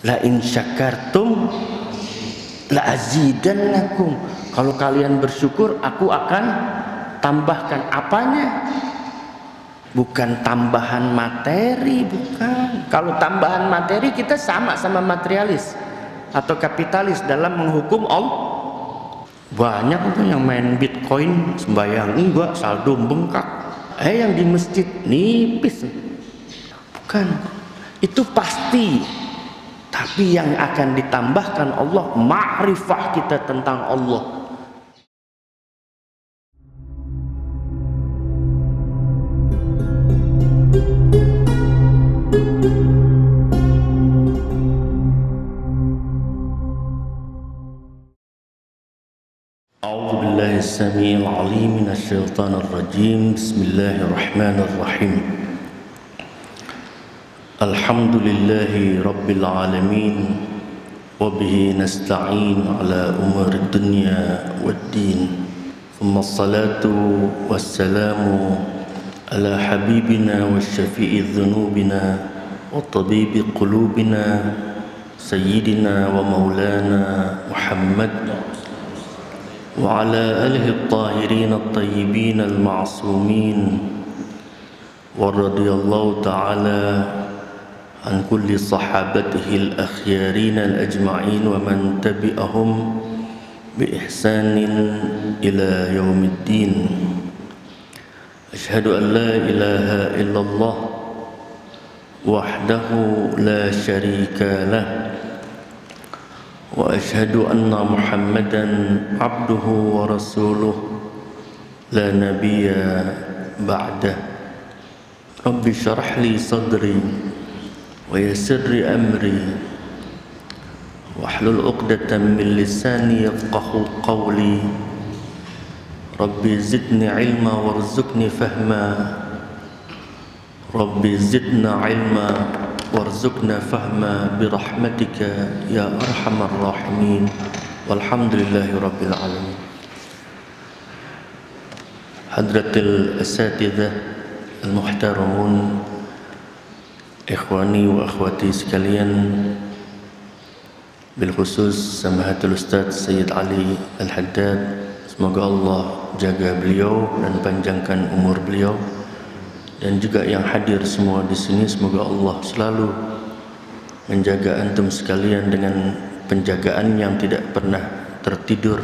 La in syakartum la azidannakum. Kalau kalian bersyukur, aku akan tambahkan. Apanya? Bukan tambahan materi, bukan. Kalau tambahan materi kita sama materialis atau kapitalis dalam menghukum Allah. Banyak tuh yang main Bitcoin sembayang enggak, saldo bengkak. Yang di masjid nipis. Bukan. Itu pasti. Tapi yang akan ditambahkan Allah ma'rifah kita tentang Allah. A'udzu billahi as-sami'il 'alim minasy syaithanir rajim. Bismillahirrahmanirrahim. Alhamdulillahi rabbil alamin wa bihi nasta'in ala umuri dunya waddin. Thumma assalatu wassalamu ala habibina wa syafi'i dhunubina wa tabibi qulubina sayyidina wa maulana Muhammad wa ala alihi at-tahirin at-tayyibin al-ma'sumin wa radiyallahu ta'ala an kulli sahabatihi al-akhyarin al-ajma'in wa man tabi'ahum bi ihsanin ila yaumiddin. Ashhadu an la ilaha illallah wahdahu la syarika lah wa ashhadu anna Muhammadan abduhu wa rasuluh la nabiyya ba'dah. Rabbi syrah li sadri wa yassir li amri wahlul 'uqdatam min lisani yafqahu qawli. Rabbi zidni ilma warzuqni fahma. Rabbi zidna ilma warzuqna fahma birahmatika ya arhamar rahimin. Walhamdulillahi rabbil alamin. Hadratil asatidzah al-muhtaramun, ikhwani wa akhwati sekalian, bil khusus Samahatul Ustaz Sayyid Ali Al-Haddad, semoga Allah jaga beliau dan panjangkan umur beliau, dan juga yang hadir semua di sini, semoga Allah selalu menjaga antum sekalian dengan penjagaan yang tidak pernah tertidur.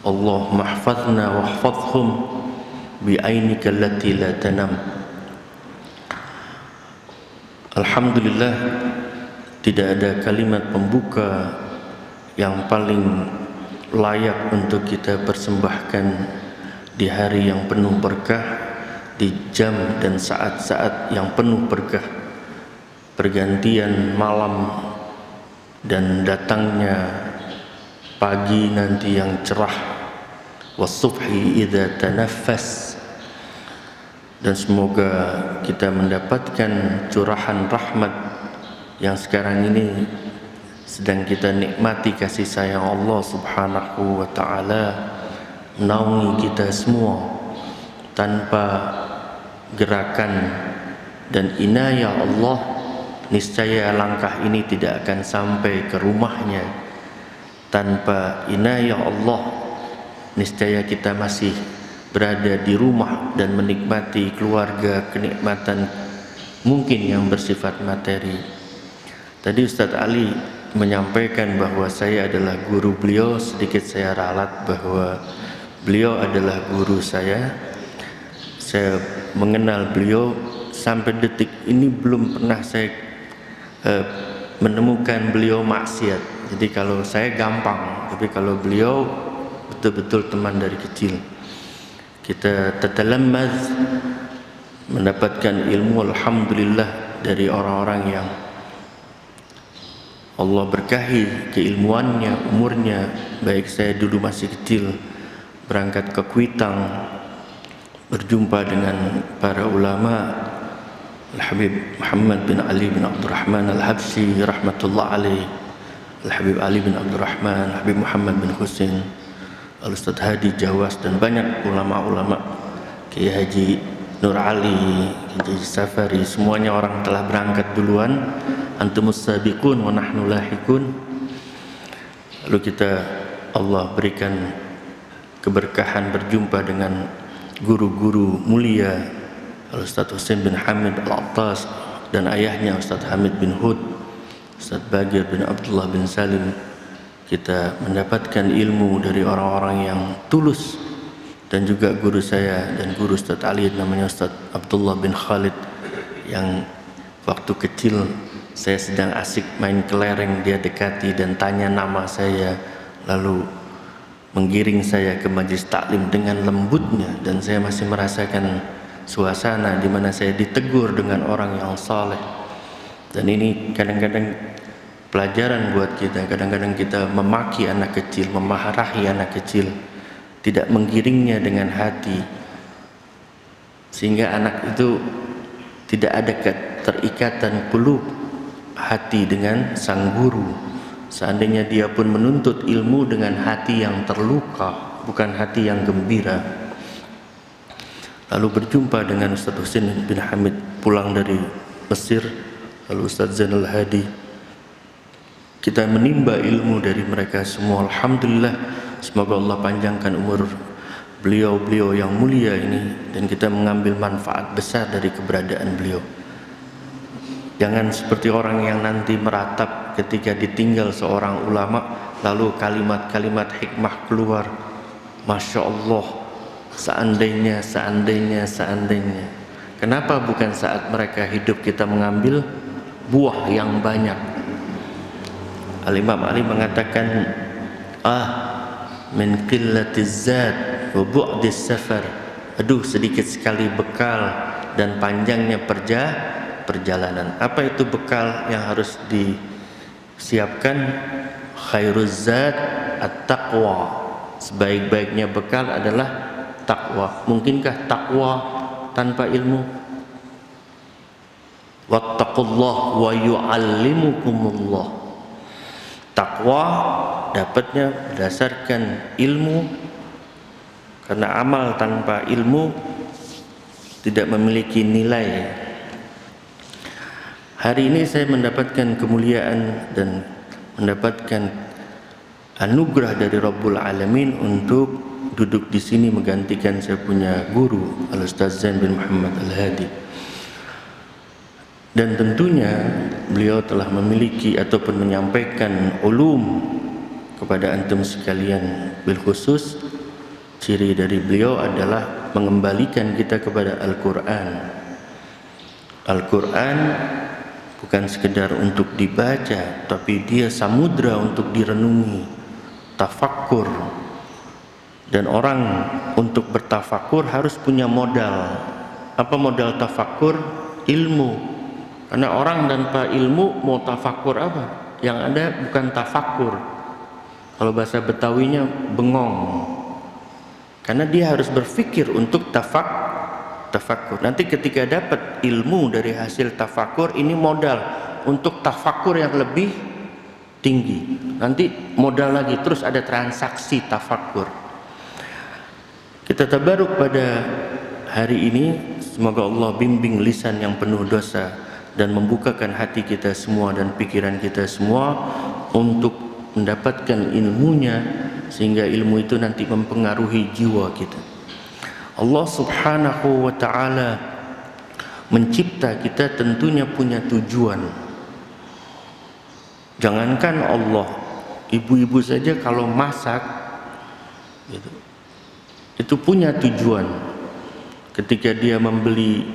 Allah mahfazna wahfazhum bi'ainika allati la tanam. Alhamdulillah, tidak ada kalimat pembuka yang paling layak untuk kita persembahkan di hari yang penuh berkah, di jam dan saat-saat yang penuh berkah, pergantian malam dan datangnya pagi nanti yang cerah, wasubhi idza tanaffas. Dan semoga kita mendapatkan curahan rahmat yang sekarang ini sedang kita nikmati, kasih sayang Allah subhanahu wa ta'ala menaungi kita semua. Tanpa gerakan dan inayah Allah, niscaya langkah ini tidak akan sampai ke rumahnya. Tanpa inayah Allah, niscaya kita masih berada di rumah dan menikmati keluarga, kenikmatan mungkin yang bersifat materi. Tadi Ustaz Ali menyampaikan bahwa saya adalah guru beliau. Sedikit saya ralat bahwa beliau adalah guru saya. Saya mengenal beliau sampai detik ini belum pernah saya menemukan beliau maksiat. Jadi kalau saya gampang, tapi kalau beliau betul-betul teman dari kecil. Kita tatalammaz, mendapatkan ilmu alhamdulillah dari orang-orang yang Allah berkahi keilmuannya, umurnya. Baik saya dulu masih kecil berangkat ke Kuitang, berjumpa dengan para ulama, Al-Habib Muhammad bin Ali bin Abdurrahman Al-Habsyi rahmatullah alaih, Al-Habib Ali bin Abdurrahman, Habib Muhammad bin Husain, Al-Ustadz Hadi Jawas, dan banyak ulama-ulama, Kiai Haji Nur Ali, Kiai Safari. Semuanya orang telah berangkat duluan antumus sabiqun wa nahnu lahiqun. Lalu Allah berikan keberkahan berjumpa dengan guru-guru mulia Al-Ustaz Husain bin Hamid Al-Attas dan ayahnya Ustaz Hamid bin Hud, Ustaz Bagir bin Abdullah bin Salim. Kita mendapatkan ilmu dari orang-orang yang tulus, dan juga guru saya dan guru Ustaz Ali namanya Ustaz Abdullah bin Khalid, yang waktu kecil saya sedang asik main kelereng, dia dekati dan tanya nama saya, lalu menggiring saya ke majlis taklim dengan lembutnya, dan saya masih merasakan suasana di mana saya ditegur dengan orang yang saleh. Dan ini kadang-kadang pelajaran buat kita. Kadang-kadang kita memaki anak kecil, memarahi anak kecil, tidak menggiringnya dengan hati, sehingga anak itu tidak ada keterikatan peluk hati dengan sang guru. Seandainya dia pun menuntut ilmu dengan hati yang terluka, bukan hati yang gembira. Lalu berjumpa dengan Ustaz Husain bin Hamid pulang dari Mesir, lalu Ustaz Zainal Hadi. Kita menimba ilmu dari mereka semua. Alhamdulillah, semoga Allah panjangkan umur beliau-beliau yang mulia ini, dan kita mengambil manfaat besar dari keberadaan beliau. Jangan seperti orang yang nanti meratap ketika ditinggal seorang ulama, lalu kalimat-kalimat hikmah keluar, Masya Allah, seandainya. Kenapa bukan saat mereka hidup kita mengambil buah yang banyak? Al-Imam Ali mengatakan, min qillatiz zad wa bu'dis safar. Aduh, sedikit sekali bekal dan panjangnya perjalanan. Apa itu bekal yang harus disiapkan? Khairuz zad at-taqwa. Sebaik-baiknya bekal adalah takwa. Mungkinkah takwa tanpa ilmu? Wattaqullah wa yu'allimukumullah. Takwa dapatnya berdasarkan ilmu, karena amal tanpa ilmu tidak memiliki nilai. Hari ini saya mendapatkan kemuliaan dan mendapatkan anugerah dari Rabbul Alamin untuk duduk di sini menggantikan saya punya guru Al-Ustaz Zain bin Muhammad Al-Hadi. Dan tentunya beliau telah memiliki ataupun menyampaikan ulum kepada antum sekalian. Bil khusus ciri dari beliau adalah mengembalikan kita kepada Al-Quran. Al-Quran bukan sekedar untuk dibaca, tapi dia samudra untuk direnungi, tafakkur. Dan orang untuk bertafakkur harus punya modal. Apa modal tafakkur? Ilmu. Karena orang tanpa ilmu mau tafakkur apa? Yang ada bukan tafakkur. Kalau bahasa Betawinya bengong. Karena dia harus berpikir untuk tafakkur. Nanti ketika dapat ilmu dari hasil tafakkur, ini modal untuk tafakkur yang lebih tinggi. Nanti modal lagi, terus ada transaksi tafakkur. Kita tabaruk pada hari ini, semoga Allah bimbing lisan yang penuh dosa dan membukakan hati kita semua dan pikiran kita semua untuk mendapatkan ilmunya, sehingga ilmu itu nanti mempengaruhi jiwa kita. Allah Subhanahu wa ta'ala mencipta kita tentunya punya tujuan. Jangankan Allah, ibu-ibu saja kalau masak gitu, itu punya tujuan. Ketika dia membeli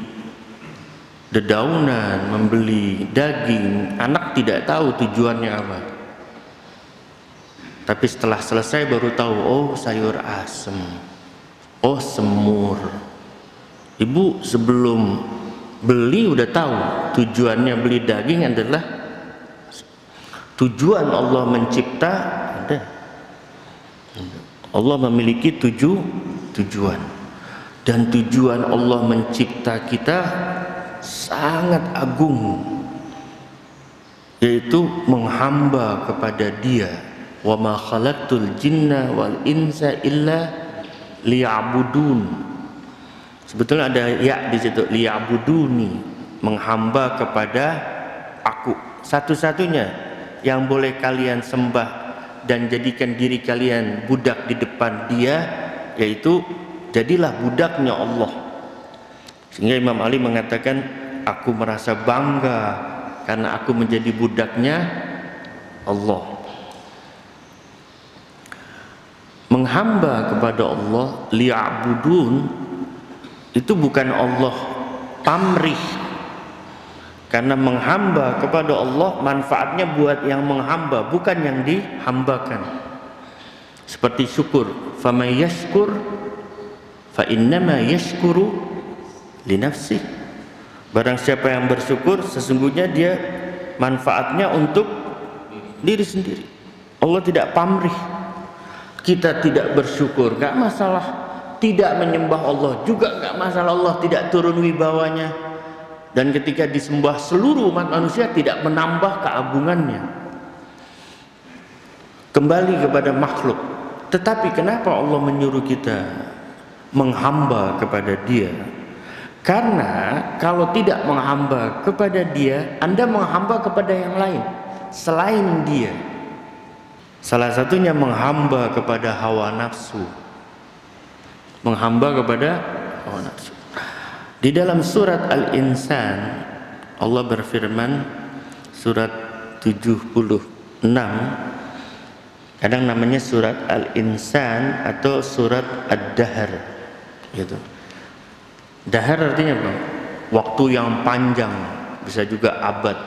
dedaunan, membeli daging, anak tidak tahu tujuannya apa. Tapi setelah selesai baru tahu, oh sayur asem, oh semur. Ibu sebelum beli udah tahu tujuannya beli daging adalah tujuan Allah mencipta ada. Allah memiliki tujuan, dan tujuan Allah mencipta kita sangat agung, yaitu menghamba kepada Dia. Wa ma khalaqtul jinna wal insa illa liya'budun. Sebetulnya ada ya di situ, liya'buduni, menghamba kepada aku. satu-satunya yang boleh kalian sembah dan jadikan diri kalian budak di depan Dia, yaitu jadilah budaknya Allah. Sehingga Imam Ali mengatakan, aku merasa bangga karena aku menjadi budaknya Allah. Menghamba kepada Allah, liya'budun, itu bukan Allah pamrih. Karena menghamba kepada Allah manfaatnya buat yang menghamba, bukan yang dihambakan. Seperti syukur, faman yashkur fa innama yashkuru li nafsih. Barang siapa yang bersyukur, sesungguhnya dia manfaatnya untuk diri sendiri. Allah tidak pamrih. Kita tidak bersyukur, gak masalah. Tidak menyembah Allah juga gak masalah, Allah tidak turun wibawanya. Dan ketika disembah seluruh umat manusia tidak menambah keagungannya. Kembali kepada makhluk. Tetapi kenapa Allah menyuruh kita menghamba kepada Dia? Karena kalau tidak menghamba kepada Dia, Anda menghamba kepada yang lain selain Dia. Salah satunya menghamba kepada hawa nafsu. Menghamba kepada hawa nafsu. Di dalam surat Al-Insan, Allah berfirman, surat 76, kadang namanya surat Al-Insan atau surat Ad-Dahr, gitu. Dahar artinya apa? Waktu yang panjang, bisa juga abad.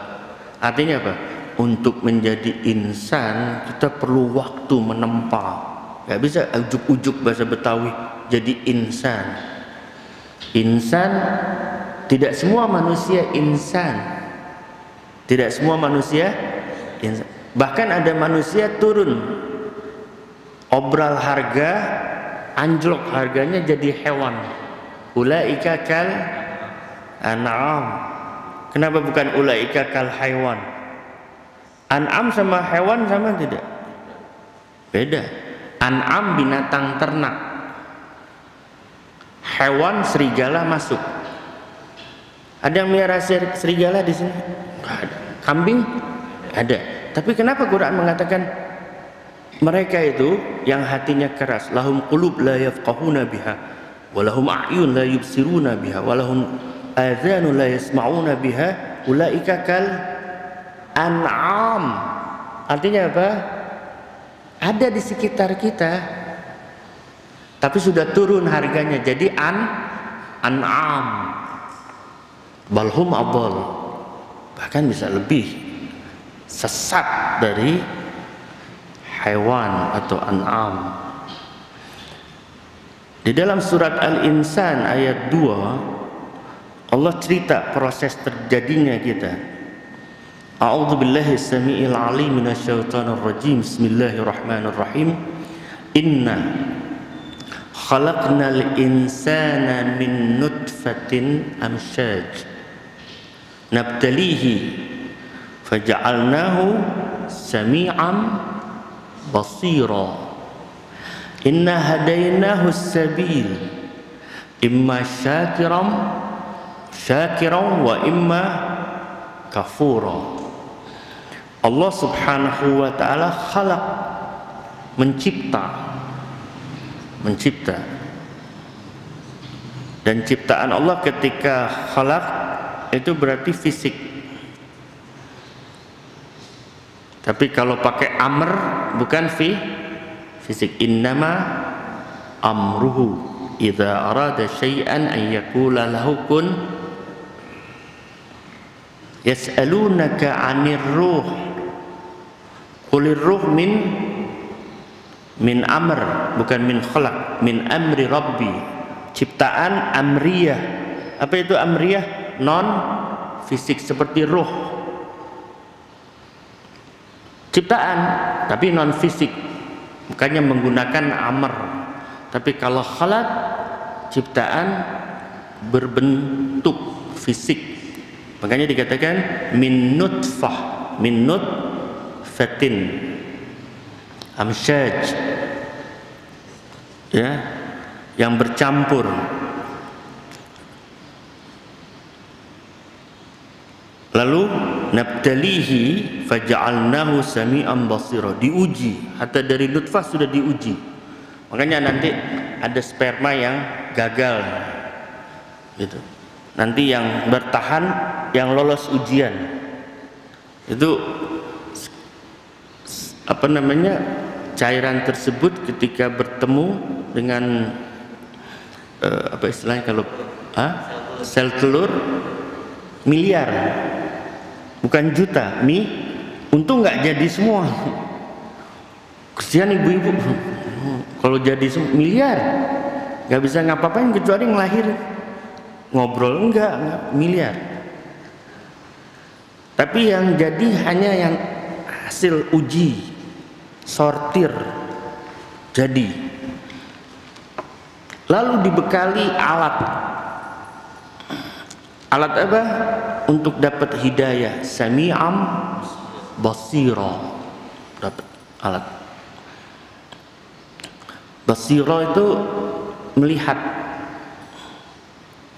Artinya apa? Untuk menjadi insan kita perlu waktu menempa. Gak bisa ujuk-ujuk bahasa Betawi jadi insan. Insan, tidak semua manusia insan. Tidak semua manusia insan. Bahkan ada manusia turun, obral harga, anjlok harganya jadi hewan. Ulaika kal an'am. Kenapa bukan ulaika kal haywan? An'am sama hewan sama tidak? Beda. An'am binatang ternak. Hewan serigala masuk. Ada yang melihara serigala di sini? Nggak ada. Kambing? Ada. Tapi kenapa Quran mengatakan mereka itu yang hatinya keras, lahum qulub la yafqahuna biha, walahum a'yun la yubsiruna biha, walahum adhanu la yasma'una biha, ulaika kal an'am. Artinya apa? Ada di sekitar kita, tapi sudah turun harganya jadi an'am. Balhum adall, bahkan bisa lebih sesat dari hewan atau an'am. Di dalam surat Al-Insan ayat 2, Allah cerita proses terjadinya kita. A'udzu billahi as-sami'il 'alim minasyaitonir rajim. Bismillahirrahmanirrahim. Inna khalaqnal insana min nutfatin amsyaj nabtalihi faja'alnahu sami'an basira. Inna hadainahu as-sabil imma syakiran wa imma kafura. Allah subhanahu wa ta'ala khalaq, mencipta. Dan ciptaan Allah ketika khalaq itu berarti fisik. Tapi kalau pakai amr bukan fisik. Innama amruhu idza arada syai'an an yaqula lahu kun. Yas'alunaka 'anir ruh qulir ruh min amr, bukan min khalaq, min amri rabbi. Ciptaan amriyah. Apa itu amriyah? Non fisik, seperti ruh. Ciptaan tapi non fisik, bukannya menggunakan amr. Tapi kalau khalaq, ciptaan berbentuk fisik. Makanya dikatakan min nutfah, min nutfatin amsyaj, ya, yang bercampur. Lalu nabtalihi faja'alnahu sami'an basira, diuji, hatta dari nutfah sudah diuji. Makanya nanti ada sperma yang gagal gitu, nanti yang bertahan, yang lolos ujian itu apa namanya, cairan tersebut ketika bertemu dengan apa istilahnya kalau sel telur miliar, bukan juta, untung nggak jadi semua. Kesian ibu-ibu, kalau jadi miliar nggak bisa ngapa-ngapain kecuali ngelahir, ngobrol enggak miliar. Tapi yang jadi hanya yang hasil uji, sortir jadi, lalu dibekali alat apa untuk dapat hidayah, sami'am basira, dapat alat basira itu melihat,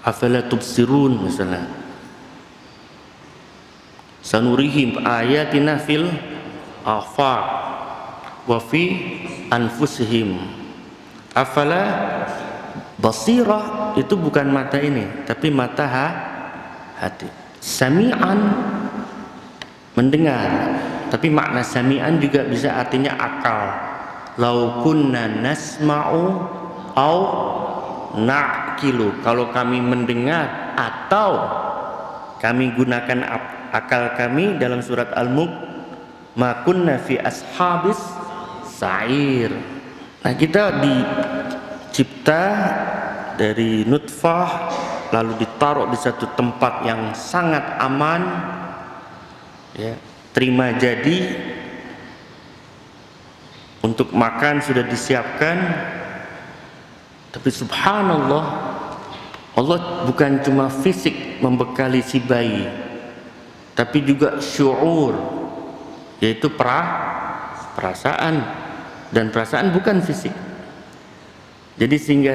afala tubsirun misalnya, sanurihim ayatina fil afaq wa fi anfusihim afala basira, itu bukan mata ini tapi mata hati. Sami'an mendengar, tapi makna sami'an juga bisa artinya akal. Lau kunna nasma'u au na'kilu, kalau kami mendengar atau kami gunakan akal kami, dalam surat Al-Mulk, ma kunna fi ashabis sa'ir. Nah, kita dicipta dari nutfah, lalu ditaruh di satu tempat yang sangat aman, ya, terima jadi, untuk makan sudah disiapkan. Tapi subhanallah, Allah bukan cuma fisik membekali si bayi, tapi juga syuur, yaitu perasaan, dan perasaan bukan fisik. Jadi sehingga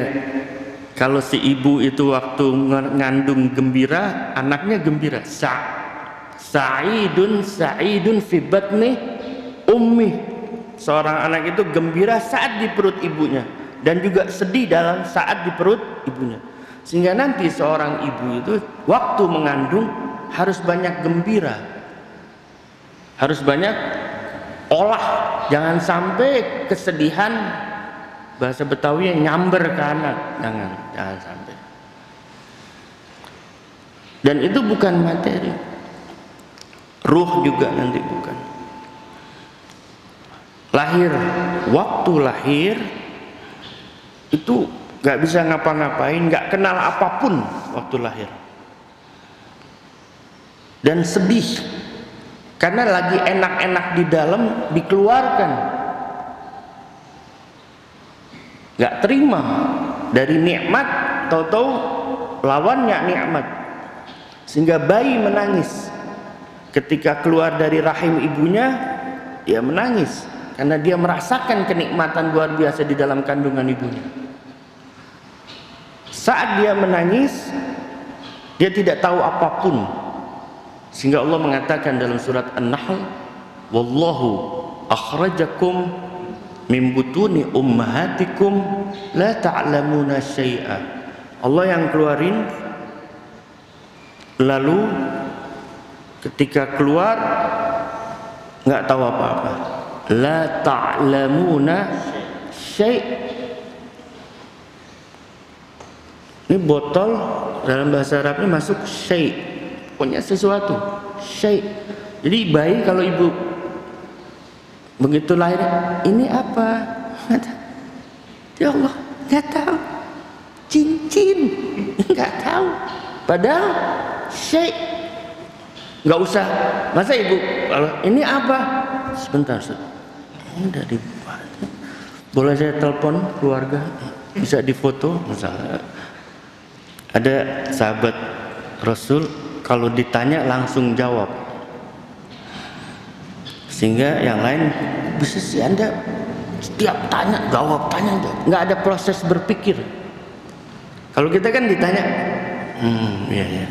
kalau si ibu itu waktu ngandung gembira, anaknya gembira. Sa'idun fi batni ummi. Seorang anak itu gembira saat di perut ibunya, dan juga sedih dalam saat di perut ibunya. Sehingga nanti seorang ibu itu waktu mengandung harus banyak gembira, harus banyak olah, jangan sampai kesedihan, bahasa Betawi, nyamber ke anak, jangan sampai. Dan itu bukan materi, ruh juga nanti bukan. Lahir, waktu lahir itu gak bisa ngapa-ngapain, gak kenal apapun waktu lahir, dan sedih karena lagi enak-enak di dalam dikeluarkan, gak terima dari nikmat, tahu-tahu lawannya nikmat, sehingga bayi menangis ketika keluar dari rahim ibunya. Dia menangis karena dia merasakan kenikmatan luar biasa di dalam kandungan ibunya. Saat dia menangis, dia tidak tahu apapun, sehingga Allah mengatakan dalam surat An-Nahl, wallahu akhrajakum min butuni ummahatikum la ta'lamuna syai'a. Allah yang keluarin, lalu ketika keluar nggak tahu apa-apa. La ta'lamuna syai'. Ini botol dalam bahasa Arabnya masuk syai', pokoknya sesuatu, syai'. Jadi bayi kalau ibu begitu lahir, ini apa? Ya Allah, nggak tahu. Cincin, nggak tahu. Padahal syai'. Nggak usah, masa ibu kalau ini apa? Sebentar, ini dari boleh saya telepon keluarga, bisa difoto misalnya. Ada sahabat Rasul kalau ditanya langsung jawab, sehingga yang lain bisa sih Anda setiap tanya jawab, nggak ada proses berpikir. Kalau kita kan ditanya, iya ya,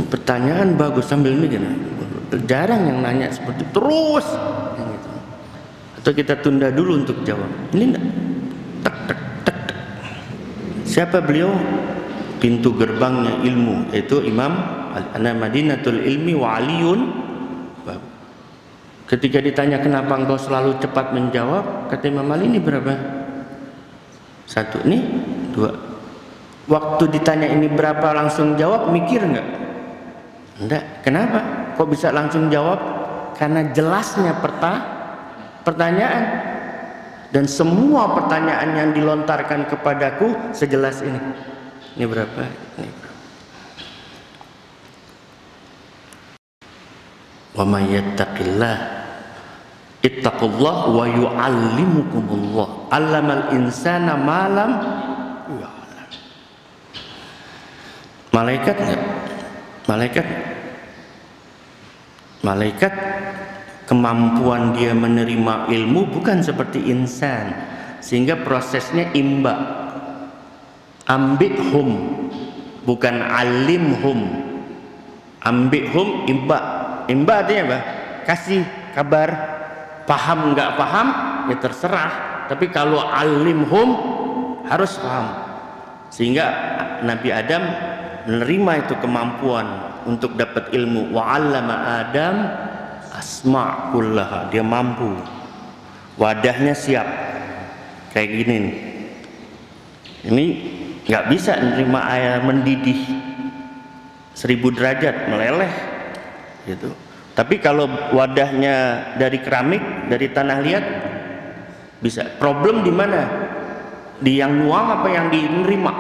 pertanyaan bagus sambil mikir, jarang yang nanya seperti terus gitu. Atau kita tunda dulu untuk jawab. Ini enggak. Tek tek tek tek. Siapa beliau? Pintu gerbangnya ilmu, yaitu Imam Ana Madinatul Ilmi wa Aliyun. Ketika ditanya kenapa engkau selalu cepat menjawab, kata Imam Ali, ini berapa? 1, nih 2. Waktu ditanya ini berapa langsung jawab, mikir enggak? Enggak. Kenapa? Kok bisa langsung jawab? Karena jelasnya pertanyaan. Dan semua pertanyaan yang dilontarkan kepadaku sejelas ini. Ini berapa? Ini berapa? Wa may yattaqillah ittaqullah wa yu'allimukumullah. 'Allamal insana ma lam ya'lam. Malaikat enggak? Malaikat kemampuan dia menerima ilmu bukan seperti insan, sehingga prosesnya imba. Ambihum, bukan alimhum. Ambihum, imba. Imba artinya apa? Kasih kabar. Paham nggak paham ya terserah, tapi kalau alimhum harus paham. Sehingga Nabi Adam menerima itu kemampuan untuk dapat ilmu. Wa 'allama Adam asma' kullaha. Dia mampu, wadahnya siap kayak gini nih. Ini nggak bisa menerima air mendidih 1000 derajat meleleh gitu. Tapi kalau wadahnya dari keramik, dari tanah liat, bisa. Problem di mana? Di yang nuang apa yang dinerima?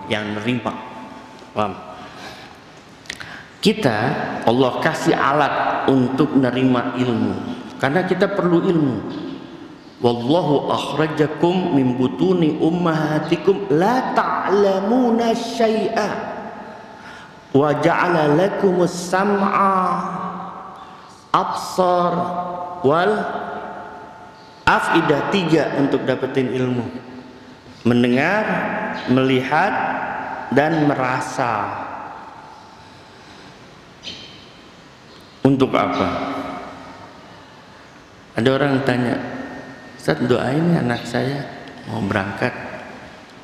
Yang nerima. Paham? Kita, Allah kasih alat untuk nerima ilmu, karena kita perlu ilmu. Wallahu akhrajakum min butuni ummahatikum la ta'lamuna syai'a wa ja'ala lakumus sam'a absar wal afidah. 3 untuk dapetin ilmu: mendengar, melihat, dan merasa. Untuk apa? Ada orang tanya, Ustaz, doain anak saya mau berangkat.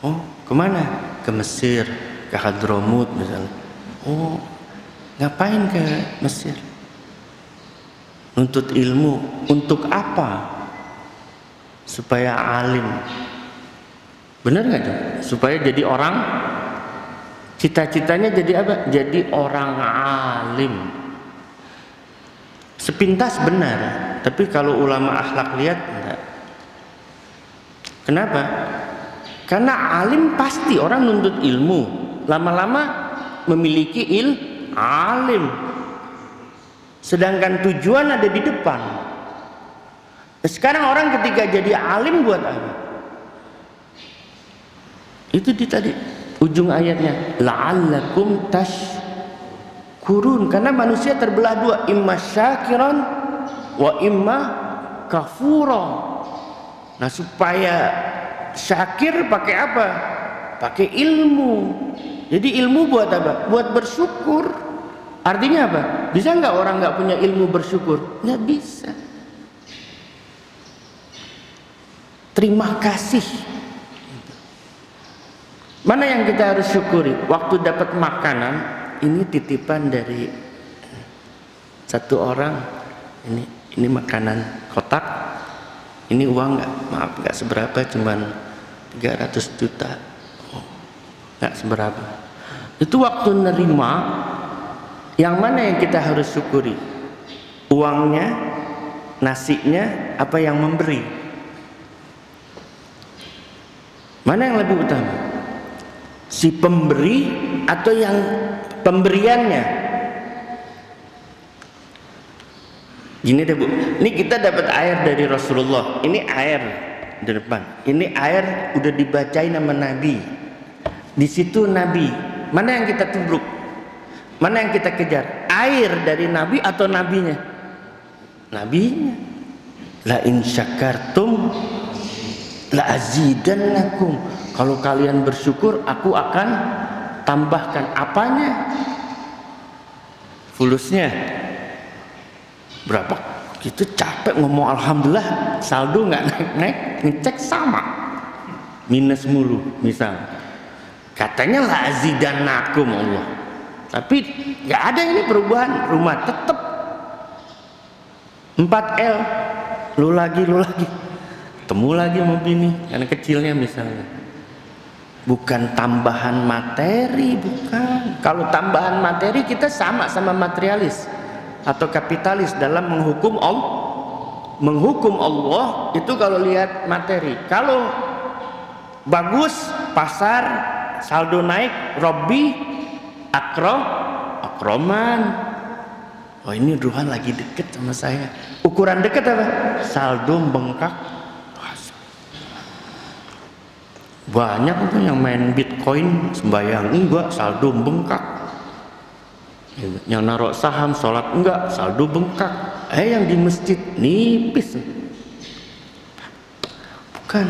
Oh, kemana? Ke Mesir, ke Hadramut misalnya. Oh, ngapain ke Mesir? Nuntut ilmu. Untuk apa? Supaya alim. Benar nggak tuh? Supaya jadi orang. Cita-citanya jadi apa? Jadi orang alim. Sepintas benar, tapi kalau ulama akhlak lihat enggak. Kenapa? Karena alim pasti orang nuntut ilmu, lama-lama memiliki alim. Sedangkan tujuan ada di depan. Sekarang orang ketika jadi alim buat apa? Itu di tadi ujung ayatnya, la'allakum tashkurun. Karena manusia terbelah 2, imma syakiran wa imma kafura. Nah, supaya syakir pakai apa? Pakai ilmu. Jadi ilmu buat apa? Buat bersyukur. Artinya apa? Bisa nggak orang nggak punya ilmu bersyukur? Nggak bisa. Terima kasih. Mana yang kita harus syukuri? Waktu dapat makanan, ini titipan dari satu orang. Ini makanan kotak. Ini uang nggak seberapa, cuman 300 juta. Oh, nggak seberapa. Itu waktu nerima. Yang mana yang kita harus syukuri? Uangnya, nasinya, apa yang memberi? Mana yang lebih utama? Si pemberi atau yang pemberiannya? Gini deh Bu, ini kita dapat air dari Rasulullah. Ini air di depan. Ini air udah dibacain nama Nabi. Di situ Nabi. Mana yang kita tubruk? Mana yang kita kejar? Air dari Nabi atau nabinya? Nabinya. La in syakartum la azidannakum. Kalau kalian bersyukur, aku akan tambahkan. Apanya? Fulusnya. Berapa gitu capek ngomong alhamdulillah, saldo nggak naik-naik, ngecek sama minus mulu misal. Katanya la azidannakum Allah, tapi nggak ada ini perubahan, rumah tetap 4L, lu lagi temu lagi sama bini karena kecilnya misalnya. Bukan tambahan materi, bukan. Kalau tambahan materi kita sama materialis atau kapitalis dalam menghukum Allah. Menghukum Allah itu kalau lihat materi. Kalau bagus pasar, saldo naik, Robbi akroman. Oh ini Ruhan lagi deket sama saya. Ukuran deket apa? Saldo bengkak. Banyak tuh yang main Bitcoin sembahyang enggak, saldo bengkak. Yang naruh saham sholat enggak, saldo bengkak. Yang di masjid nipis. Bukan,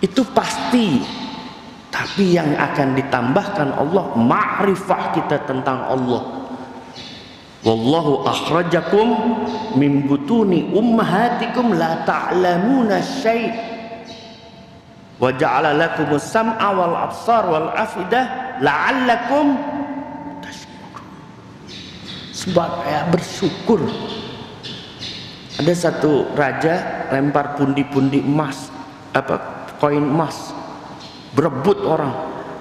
itu pasti. Tapi yang akan ditambahkan Allah ma'rifah kita tentang Allah. Wallahu akhrajakum min butuni ummahatikum la ta'lamuna syai'. Wa ja'ala lakumus sam'a wal absar wal afidah la'allakum tashkurun. Sebab bersyukur. Ada satu raja lempar pundi-pundi emas, koin emas, berebut orang.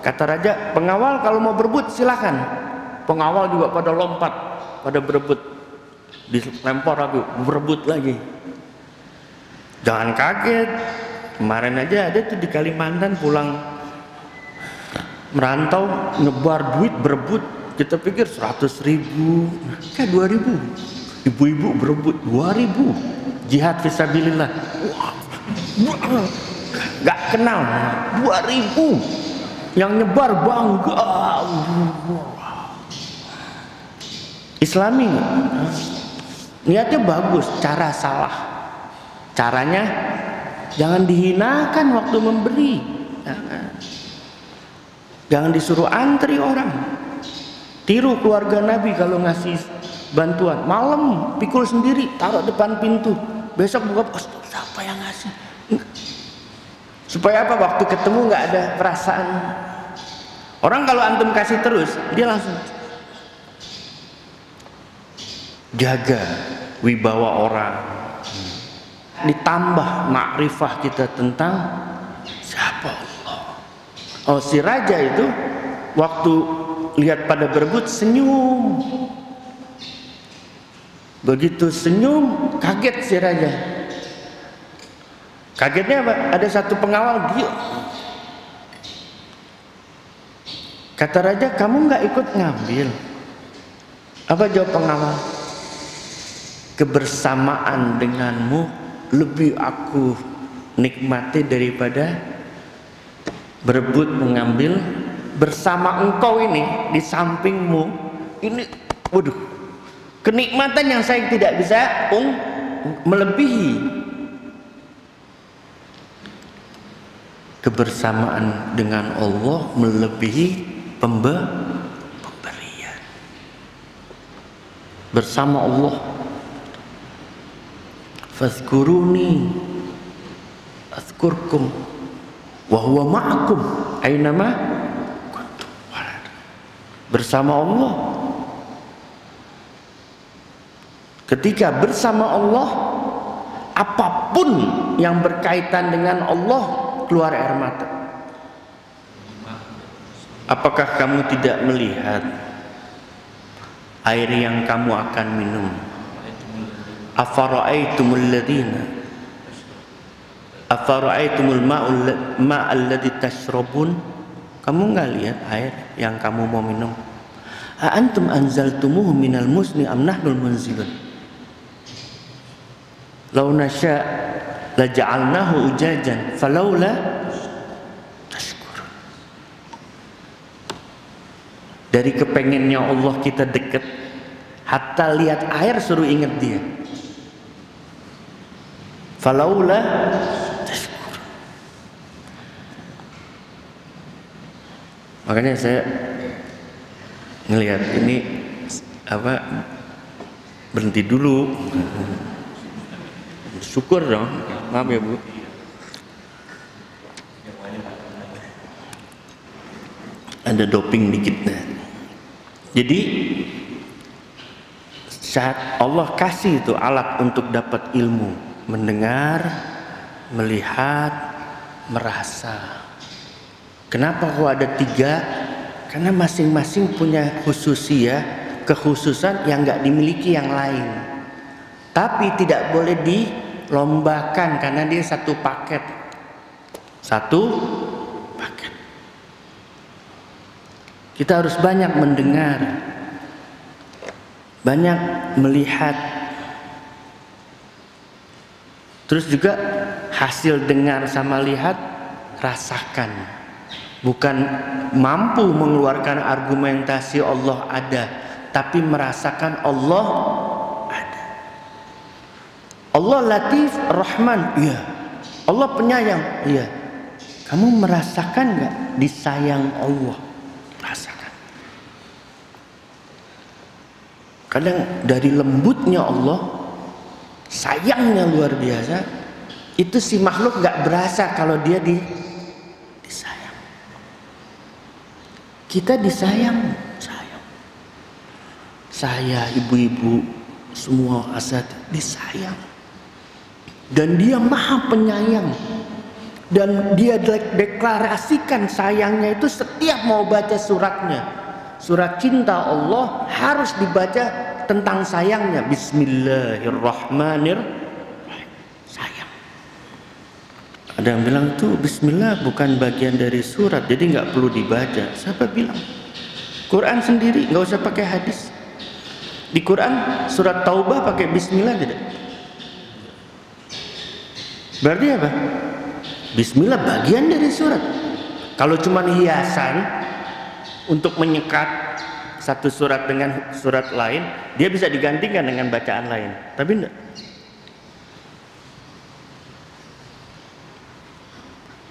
Kata raja, pengawal kalau mau berebut silakan. Pengawal juga pada lompat, pada berebut. Dilempar lagi, berebut lagi. Jangan kaget. Kemarin aja ada tuh di Kalimantan pulang merantau nyebar duit berebut. Kita pikir 100.000, kayak 2.000. Ibu-ibu berebut 2.000. Jihad fisabilillah. Gak kenal 2.000. Yang nyebar bangga. Islami. Niatnya bagus, cara salah. Caranya jangan dihinakan waktu memberi. Jangan disuruh antri orang. Tiru keluarga Nabi kalau ngasih bantuan. Malam pikul sendiri, taruh depan pintu. Besok buka, siapa yang ngasih? Supaya apa? Waktu ketemu nggak ada perasaan. Orang kalau antum kasih terus, dia langsung jaga wibawa orang. Ditambah makrifah kita tentang siapa Allah. Oh, si raja itu waktu lihat pada berebut senyum. Begitu senyum kaget si raja. Kagetnya apa? Ada satu pengawal dia. Kata raja, kamu nggak ikut ngambil? Apa jawab pengawal? Kebersamaan denganmu lebih aku nikmati daripada berebut mengambil bersama engkau ini di sampingmu. Ini, waduh, kenikmatan yang saya tidak bisa melebihi. Kebersamaan dengan Allah melebihi pemberian. Bersama Allah. Fazkuruni azkurkum wa huwa ma'akum aynama kuntum. Bersama Allah. Ketika bersama Allah, apapun yang berkaitan dengan Allah keluar air mata. Apakah kamu tidak melihat air yang kamu akan minum? Afara'aitumul ma'al ladzi tashrabun? Kamu enggak lihat air yang kamu mau minum? A antum anzaltumuhu minal musni am nahnul munzilun? Law nasya la ja'alnahu ujajan falaula tashkurun. Dari kepengennya Allah kita dekat, hatta lihat air suruh ingat dia. Falaula tashkurun. Makanya saya ngelihat ini Berhenti dulu. Syukur dong. Maaf ya Bu. Ada doping dikit. Jadi saat Allah kasih itu alat untuk dapat ilmu, mendengar, melihat, merasa. Kenapa kok ada 3? Karena masing-masing punya kekhususan yang nggak dimiliki yang lain. Tapi tidak boleh dilombakan karena dia satu paket. Kita harus banyak mendengar, banyak melihat. Terus juga hasil dengar sama lihat, rasakan. Bukan mampu mengeluarkan argumentasi Allah ada, tapi merasakan Allah ada. Allah Latif Rahman, iya. Allah penyayang, iya. Kamu merasakan nggak disayang Allah? Rasakan. Kadang dari lembutnya Allah, sayangnya luar biasa, itu si makhluk nggak berasa kalau dia disayang. Kita disayang, saya, ibu-ibu, semua asat disayang. Dan dia maha penyayang. Dan dia deklarasikan sayangnya itu setiap mau baca suratnya. Surat cinta Allah harus dibaca tentang sayangnya. Bismillahirrahmanirrahim. Sayang. Ada yang bilang tuh Bismillah bukan bagian dari surat, jadi nggak perlu dibaca. Siapa bilang? Quran sendiri, nggak usah pakai hadis. Di Quran surat Taubah pakai Bismillah tidak? Berarti apa? Bismillah bagian dari surat. Kalau cuma hiasan untuk menyekat satu surat dengan surat lain, dia bisa digantikan dengan bacaan lain. Tapi enggak.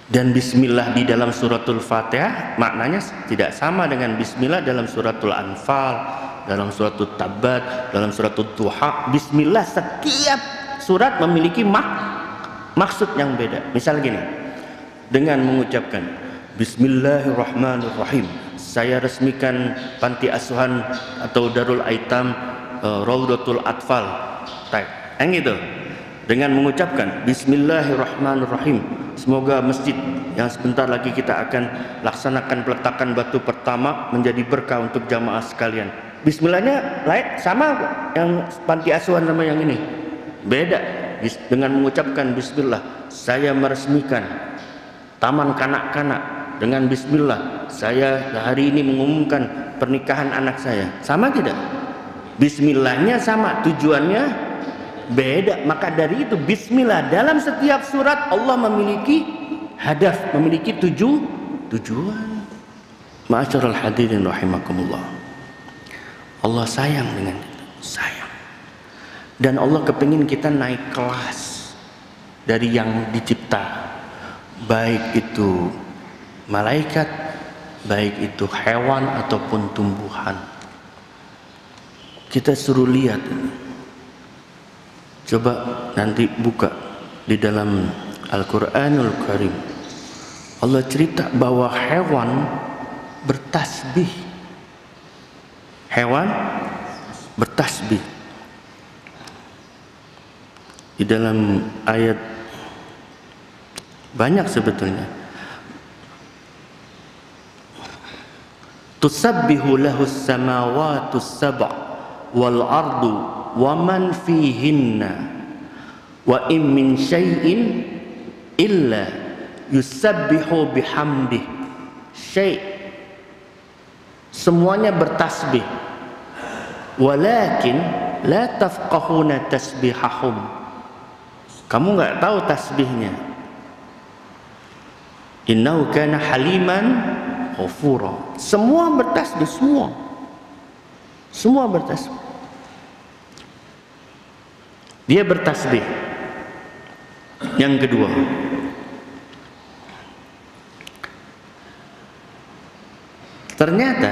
Dan Bismillah di dalam suratul Fatihah maknanya tidak sama dengan Bismillah dalam suratul Anfal, dalam suratul Tabat, dalam suratul Duha. Bismillah setiap surat memiliki maksud yang beda. Misal gini, dengan mengucapkan Bismillahirrahmanirrahim, saya resmikan panti asuhan atau Darul Aitam Raudatul Atfal. Yang gitu. Dengan mengucapkan Bismillahirrahmanirrahim, semoga masjid yang sebentar lagi kita akan laksanakan peletakan batu pertama menjadi berkah untuk jamaah sekalian. Bismillahnya lain sama yang panti asuhan sama yang ini. Beda. Dengan mengucapkan Bismillah, saya meresmikan taman kanak-kanak. Dengan Bismillah, saya hari ini mengumumkan pernikahan anak saya. Sama tidak? Bismillahnya sama, tujuannya beda. Maka dari itu Bismillah dalam setiap surat Allah memiliki hadaf, memiliki tujuan. Ma'asyiral hadirin rahimakumullah. Allah sayang dengan kita, sayang. Dan Allah kepingin kita naik kelas dari yang dicipta, baik itu malaikat, baik itu hewan ataupun tumbuhan. Kita suruh lihat. Coba nanti buka di dalam Al-Quranul Karim. Allah cerita bahwa hewan bertasbih. Hewan bertasbih. Di dalam ayat banyak sebetulnya. Tusabbihu lahus samawatus sab' wal ardu wa man fihinna wa in min syai'in illa yusabbihu bihamdih. Semuanya bertasbih, walakin la tafqahuna tasbihahum. Kamu nggak tahu tasbihnya. Innahu kana haliman ghafura. Semua bertasbih, semua bertasbih. Dia bertasbih. Yang kedua, ternyata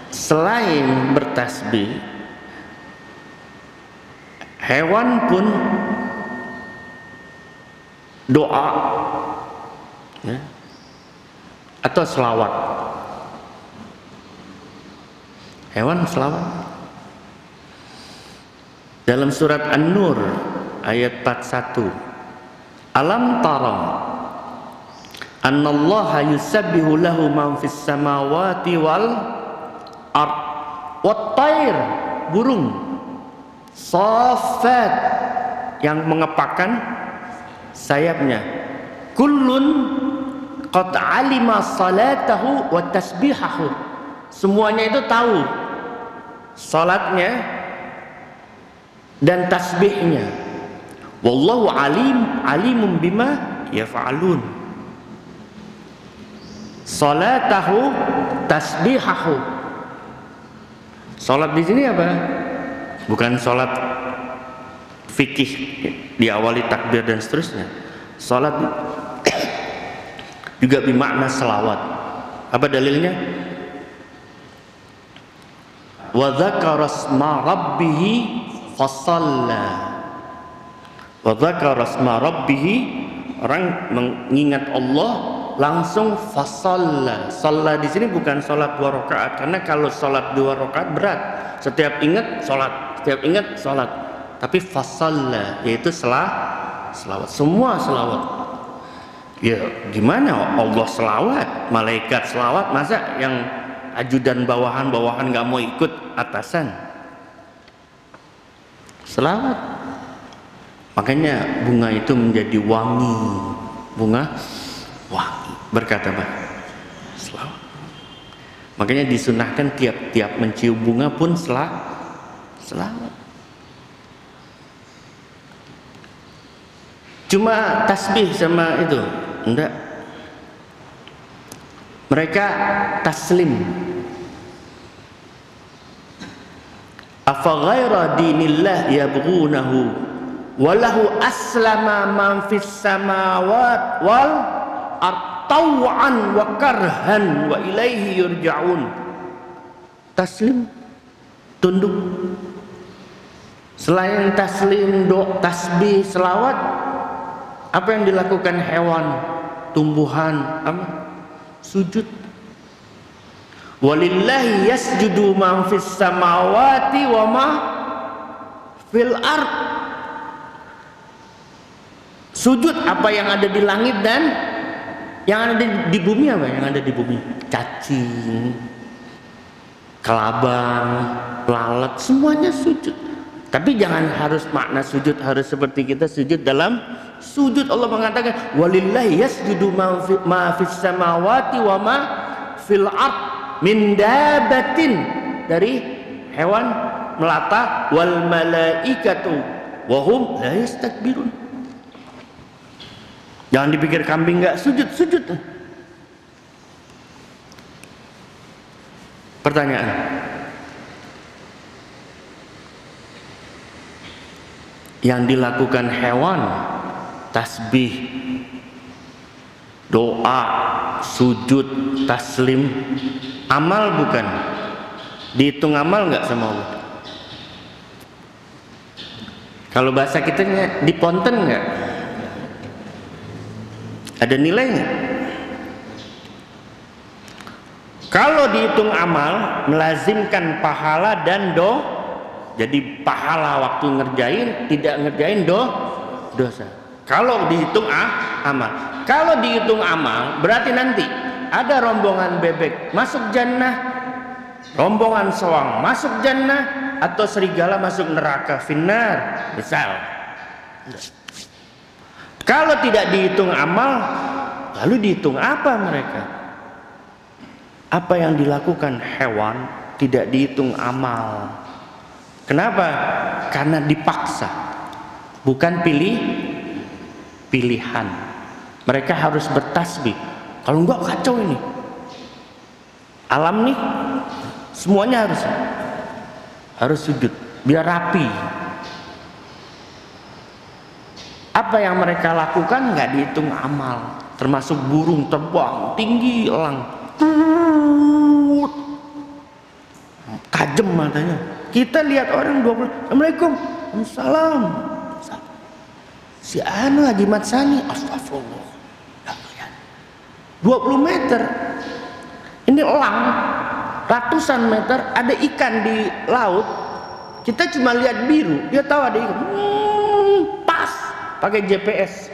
selain bertasbih, Hewan pun doa ya, atau selawat. Hewan selawat. Dalam surat An-Nur ayat 41, alam tara annallaha yusabbihu lahu man fis samawati wal ard wat tair, burung saffat yang mengepakkan sayapnya, kullun qad alima salatahu wa tasbihahu, semuanya itu tahu salatnya dan tasbihnya. Wallahu alimun bima yaf'alun. Salatahu tasbihahu. Salat di sini apa? Bukan salat fikih diawali takbir dan seterusnya. Salat juga bermakna selawat. Apa dalilnya? Wa dzakara asma rabbih fasalla. Wa dzakara asma rabbih, orang mengingat Allah langsung fasalla. Shalla di sini bukan salat 2 rakaat, karena kalau salat 2 rakaat berat. Setiap ingat salat, setiap ingat salat. Tapi fasalla yaitu selawat. Semua selawat. Ya, gimana Allah selawat, malaikat selawat, masa yang ajudan bawahan nggak mau ikut atasan? Selawat. Makanya bunga itu menjadi wangi. Bunga wangi. Berkata apa? Selawat. Makanya disunahkan tiap-tiap mencium bunga pun selawat. Cuma tasbih sama itu enggak. Mereka taslim. Afa ghaira dinillah yabghunahu walahu aslama man fis samawati wal ardh wa karhan wa ilaihi yurja'un. Taslim, tunduk. Selain taslim, tasbih, selawat, apa yang dilakukan hewan, tumbuhan, apa? Sujud. Walillahi yasjudu man fis samawati wa ma fil ard. Sujud apa yang ada di langit dan yang ada di bumi. Apa yang ada di bumi? Cacing, kelabang, lalat, semuanya sujud. Tapi jangan harus makna sujud harus seperti kita sujud dalam sujud. Allah mengatakan walillahi yasjudu ma fis samawati wa ma fil ard min dabatin, dari hewan melata, wal malaikatu wa hum la yastakbirun. Jangan dipikir kambing nggak sujud. Pertanyaan, yang dilakukan hewan, tasbih, doa, sujud, taslim, amal bukan? Dihitung amal nggak sama Allah? Kalau bahasa kita diponten nggak? Ada nilainya. Kalau dihitung amal, melazimkan pahala dan jadi pahala waktu ngerjain, tidak ngerjain dosa. Kalau dihitung amal. Kalau dihitung amal, berarti nanti ada rombongan bebek masuk jannah, rombongan soang masuk jannah, atau serigala masuk neraka, finnar, misal. Kalau tidak dihitung amal, lalu dihitung apa mereka? Apa yang dilakukan hewan tidak dihitung amal. Kenapa? Karena dipaksa, bukan pilihan. Mereka harus bertasbih. Kalau enggak kacau ini. Alam nih semuanya harus sujud biar rapi. Apa yang mereka lakukan nggak dihitung amal, termasuk burung terbang tinggi elang, tajam matanya. Kita lihat orang 20, Assalamualaikum, Waalaikumsalam. Si anu Haji Mat Sani, astagfirullah. 20 meter. Ini elang, ratusan meter, ada ikan di laut. Kita cuma lihat biru, dia tahu ada ikan. Pas, pakai GPS.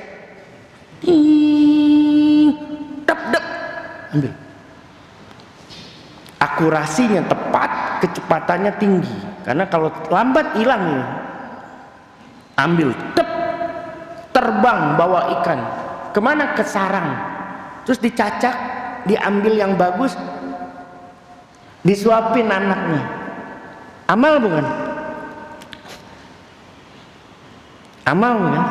Dep, ambil. Akurasinya tepat, kecepatannya tinggi. Karena kalau lambat hilang. Ambil, terbang bawa ikan. Kemana? Ke sarang. Terus dicacak, diambil yang bagus, disuapin anaknya. Amal bukan? Amal bukan?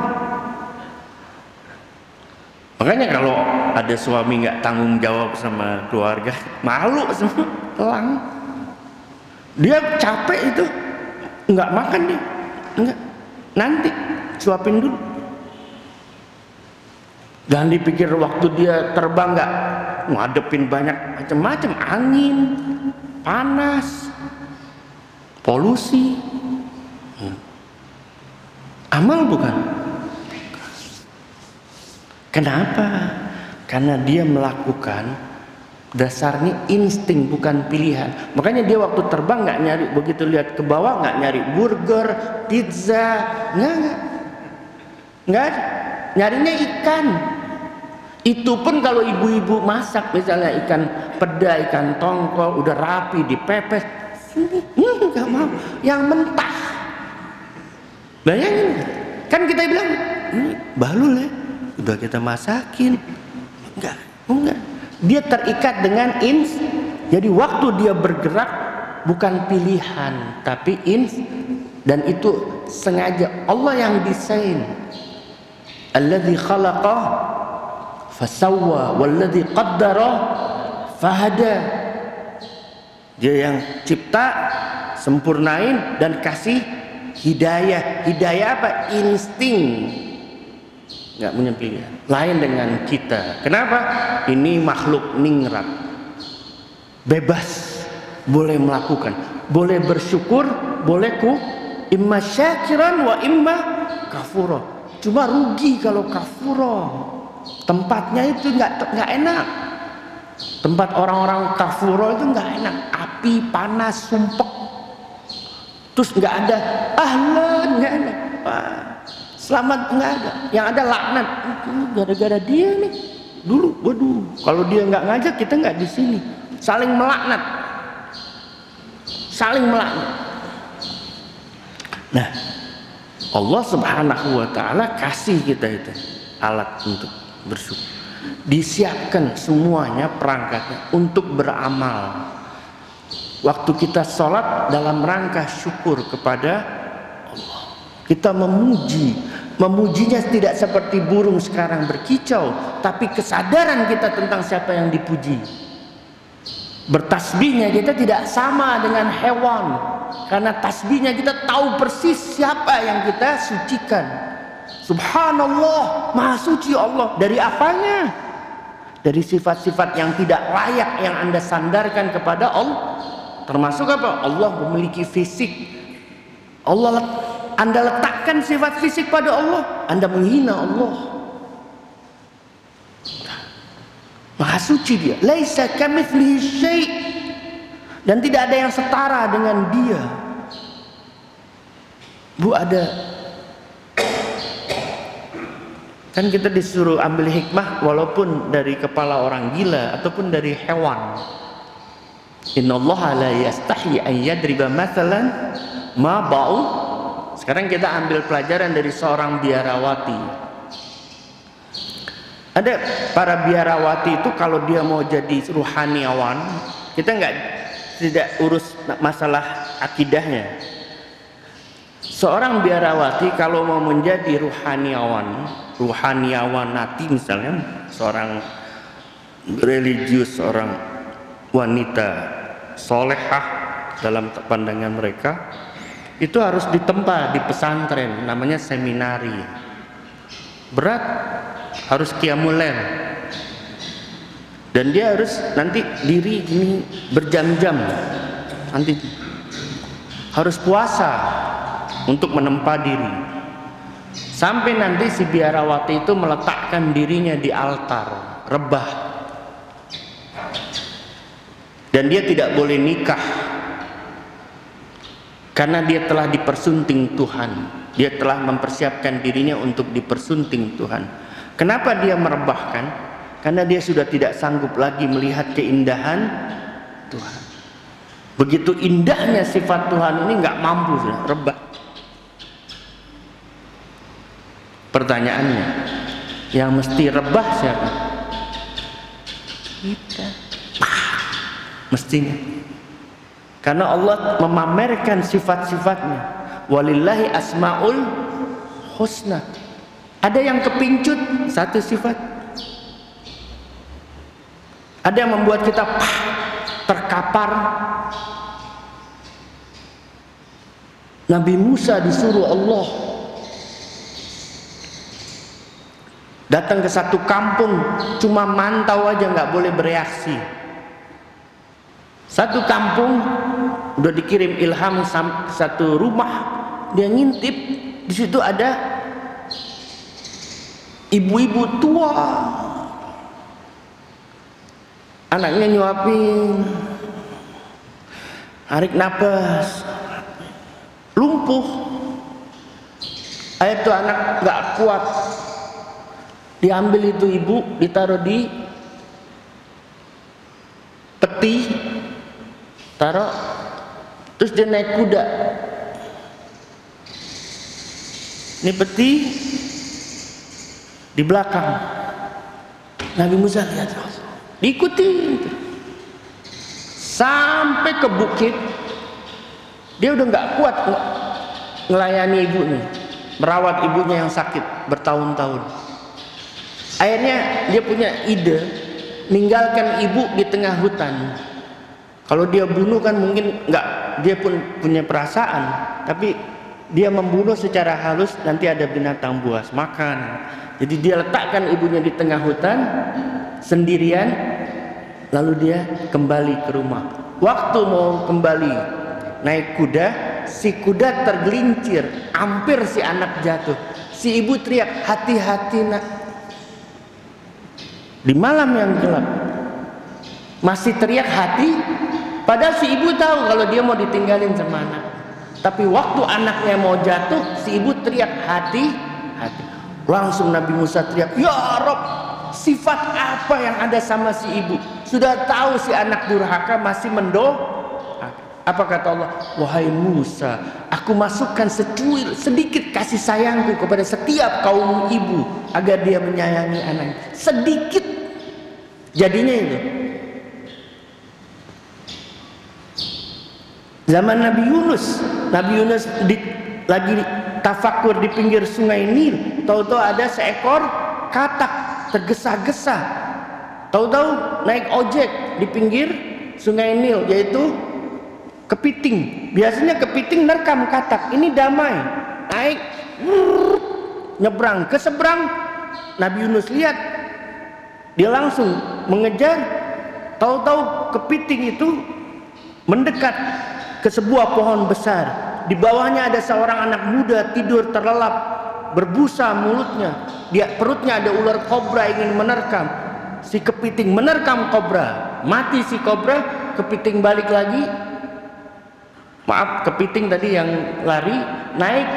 Makanya kalau ada suami nggak tanggung jawab sama keluarga, malu sama elang. Dia capek itu, nggak makan dia, nggak. Nanti suapin dulu. Jangan dipikir waktu dia terbang nggak ngadepin banyak macam-macam, angin, panas, polusi. Amal bukan? Kenapa? Karena dia melakukan dasarnya insting, bukan pilihan. Makanya dia waktu terbang nggak nyari, begitu lihat ke bawah nggak nyari burger, pizza, nggak, nyarinya ikan. Itu pun kalau ibu-ibu masak misalnya ikan peda, ikan tongkol udah rapi dipepes, nggak mau yang mentah. Bayangin, kan kita bilang ini balul ya, udah kita masakin, enggak. Dia terikat dengan jadi waktu dia bergerak bukan pilihan tapi dan itu sengaja Allah yang desain. Alladzi khalaqa fasawwa walladzi qaddara fahada. Dia yang cipta, sempurnain dan kasih hidayah. Hidayah apa? Insting. Nggak punya pilihan. Lain dengan kita. Kenapa? Ini makhluk ningrat. Bebas. Boleh melakukan. Boleh bersyukur. Boleh imma syakiran wa imma kafura. Cuma rugi kalau kafura. Tempatnya itu nggak enak. Tempat orang-orang kafura itu nggak enak. Api, panas, sumpek. Terus nggak ada ahlan, nggak ada. Selamat nggak ada. Yang ada laknat. Gara-gara dia nih. Dulu, waduh. Kalau dia nggak ngajak kita nggak di sini. Saling melaknat. Saling melaknat. Nah, Allah Subhanahu wa Ta'ala kasih kita itu alat untuk bersyukur. Disiapkan semuanya perangkatnya untuk beramal. Waktu kita sholat dalam rangka syukur kepada Allah. Kita memujinya tidak seperti burung sekarang berkicau, tapi kesadaran kita tentang siapa yang dipuji. Bertasbihnya kita tidak sama dengan hewan, karena tasbihnya kita tahu persis siapa yang kita sucikan. Subhanallah, maha suci Allah. Dari apanya? Dari sifat-sifat yang tidak layak yang Anda sandarkan kepada Allah. Termasuk apa? Allah memiliki fisik. Anda letakkan sifat fisik pada Allah, Anda menghina Allah. Maha suci dia. Laisa kamitslihi syai'. Dan tidak ada yang setara dengan dia. Bu, ada. Kan kita disuruh ambil hikmah walaupun dari kepala orang gila ataupun dari hewan. Innallaha la yastahi an yadriba mathalan ma ba'u. Sekarang kita ambil pelajaran dari seorang biarawati. Ada para biarawati itu kalau dia mau jadi ruhaniawan, kita tidak urus masalah akidahnya. Seorang biarawati kalau mau menjadi ruhaniawanati misalnya, seorang religius, seorang wanita solehah dalam pandangan mereka, itu harus ditempa di pesantren, namanya seminari. Berat, harus qiyamul lail. Dan dia harus nanti diri gini berjam-jam. Nanti harus puasa. untuk menempa diri. Sampai nanti si biarawati itu meletakkan dirinya di altar rebah, dan dia tidak boleh nikah karena dia telah dipersunting Tuhan. Dia telah mempersiapkan dirinya untuk dipersunting Tuhan. Kenapa dia merebahkan? Karena dia sudah tidak sanggup lagi melihat keindahan Tuhan. Begitu indahnya sifat Tuhan ini, nggak mampu, sudah rebah. Pertanyaannya, yang mesti rebah siapa? Kita. Mestinya. Karena Allah memamerkan sifat-sifatnya. Walillahi asmaul husna. Ada yang kepincut satu sifat, ada yang membuat kita terkapar. Nabi Musa disuruh Allah datang ke satu kampung, cuma mantau aja, nggak boleh bereaksi. Satu kampung udah dikirim ilham satu rumah, dia ngintip, di situ ada ibu-ibu tua, anaknya nyuapin, tarik napas, lumpuh. Itu anak nggak kuat, diambil itu ibu, ditaruh di peti, taruh, terus dia naik kuda. Ini peti di belakang. Nabi Musa lihat, diikuti sampai ke bukit. Dia udah nggak kuat ngelayani ibunya, merawat ibunya yang sakit bertahun-tahun. Akhirnya dia punya ide, ninggalkan ibu di tengah hutan. Kalau dia bunuh kan mungkin nggak, dia pun punya perasaan, tapi dia membunuh secara halus, nanti ada binatang buas makan. Jadi dia letakkan ibunya di tengah hutan sendirian, lalu dia kembali ke rumah. Waktu mau kembali naik kuda, si kuda tergelincir, hampir si anak jatuh. Si ibu teriak, hati-hati nak. Di malam yang gelap masih teriak hati, padahal si ibu tahu kalau dia mau ditinggalin sama anak. Tapi waktu anaknya mau jatuh, si ibu teriak hati-hati. Langsung Nabi Musa teriak, ya Rob, sifat apa yang ada sama si ibu? Sudah tahu si anak durhaka masih mendoakan. Apa kata Allah? Wahai Musa, aku masukkan secuil sedikit kasih sayangku kepada setiap kaum ibu agar dia menyayangi anaknya. Sedikit jadinya itu. Zaman Nabi Yunus lagi tafakur di pinggir sungai Nil, tahu-tahu ada seekor katak tergesa-gesa. Tahu-tahu naik ojek di pinggir sungai Nil, yaitu kepiting. Biasanya kepiting nerkam katak, ini damai, naik, nyebrang ke seberang. Nabi Yunus lihat, dia langsung mengejar. Tahu-tahu kepiting itu mendekat ke sebuah pohon besar. Di bawahnya ada seorang anak muda tidur terlelap, berbusa mulutnya. Perutnya ada ular kobra ingin menerkam. Si kepiting menerkam kobra, mati si kobra. Kepiting balik lagi, maaf, kepiting tadi yang lari, naik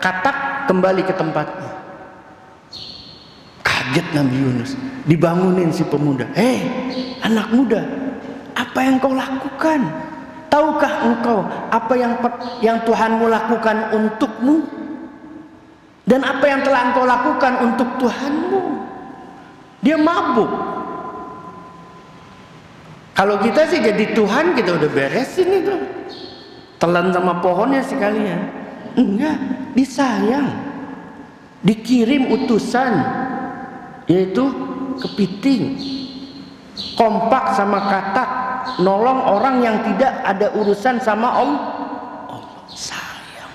katak kembali ke tempatnya. Kaget Nabi Yunus, dibangunin si pemuda. Hei anak muda, apa yang kau lakukan? Tahukah engkau apa yang Tuhanmu lakukan untukmu? Dan apa yang telah engkau lakukan untuk Tuhanmu? Dia mabuk. Kalau kita sih jadi Tuhan, kita udah beresin itu. Telan sama pohonnya sekalian. Enggak, disayang. Dikirim utusan, yaitu kepiting. Kompak sama katak, nolong orang yang tidak ada urusan sama Allah. Sayang.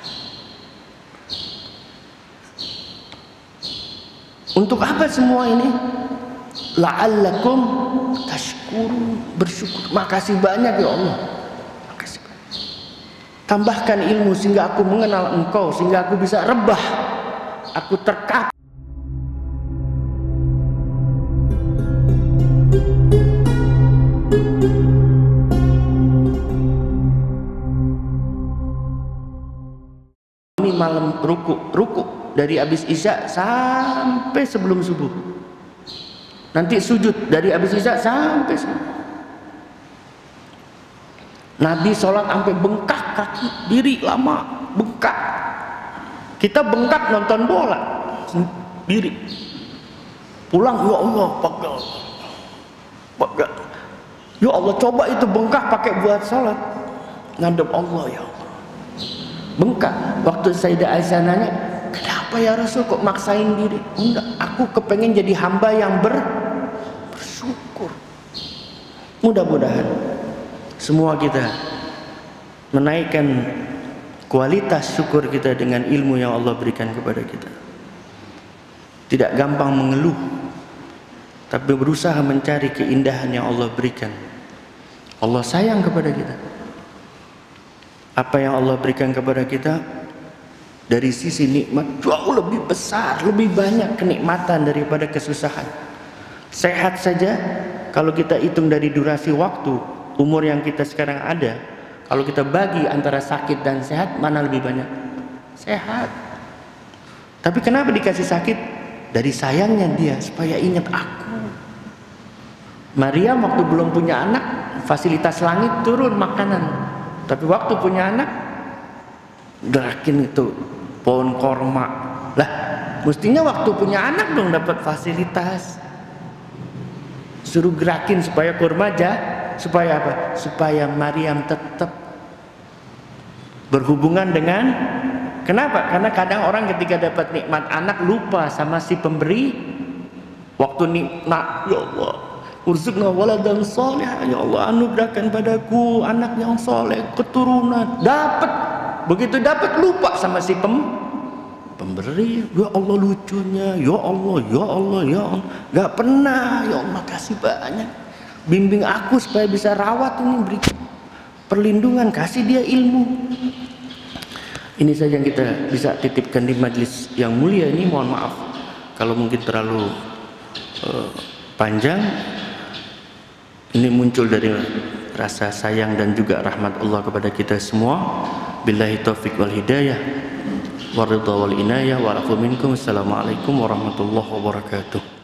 Untuk apa semua ini? La'allakum tashkurun, bersyukur. Makasih banyak ya Allah. Makasih banyak. Tambahkan ilmu sehingga aku mengenal Engkau, sehingga aku bisa rebah, aku terkapar. Ini malam ruku dari habis isya sampai sebelum subuh. Nanti sujud dari habis isya sampai subuh. Nabi sholat sampai bengkak kaki, diri lama, bengkak. Kita bengkak nonton bola, diri. Pulang, ya Allah, pakai. Ya Allah, coba itu bengkak pakai buat sholat. Ngadep Allah, ya Allah. Bengkak. Waktu Sayyidah Aisyah nanya, kenapa ya Rasul kok maksain diri? Enggak, aku kepengen jadi hamba yang bersyukur. Mudah-mudahan semua kita menaikkan kualitas syukur kita dengan ilmu yang Allah berikan kepada kita. Tidak gampang mengeluh, tapi berusaha mencari keindahan yang Allah berikan. Allah sayang kepada kita. Apa yang Allah berikan kepada kita dari sisi nikmat jauh lebih besar, lebih banyak kenikmatan daripada kesusahan. Sehat saja, kalau kita hitung dari durasi waktu, umur yang kita sekarang ada, kalau kita bagi antara sakit dan sehat, mana lebih banyak? Sehat. Tapi kenapa dikasih sakit? Dari sayangnya dia, supaya ingat aku. Maryam waktu belum punya anak, fasilitas langit turun makanan. Tapi waktu punya anak, gerakin itu pohon korma. Lah, mestinya waktu punya anak dong dapat fasilitas. Suruh gerakin supaya kurma supaya apa? Supaya Maryam tetap berhubungan dengan, kenapa? Karena kadang orang ketika dapat nikmat anak lupa sama si pemberi. Waktu nikmat, ya Allah, urzuqna waladan salih, ya Allah anugerahkan padaku anak yang soleh, keturunan. Dapat, begitu dapat lupa sama si pemberi. Ya Allah lucunya, ya Allah, ya Allah, ya Allah. Gak pernah, ya Allah kasih banyak. Bimbing aku supaya bisa rawat ini, beri perlindungan, kasih dia ilmu. Ini saja yang kita bisa titipkan di majelis yang mulia ini. Mohon maaf kalau mungkin terlalu panjang. Ini muncul dari rasa sayang dan juga rahmat Allah kepada kita semua. Billahi taufiq wal hidayah, waridha wal inayah, wa afu minkum. Assalamualaikum warahmatullahi wabarakatuh.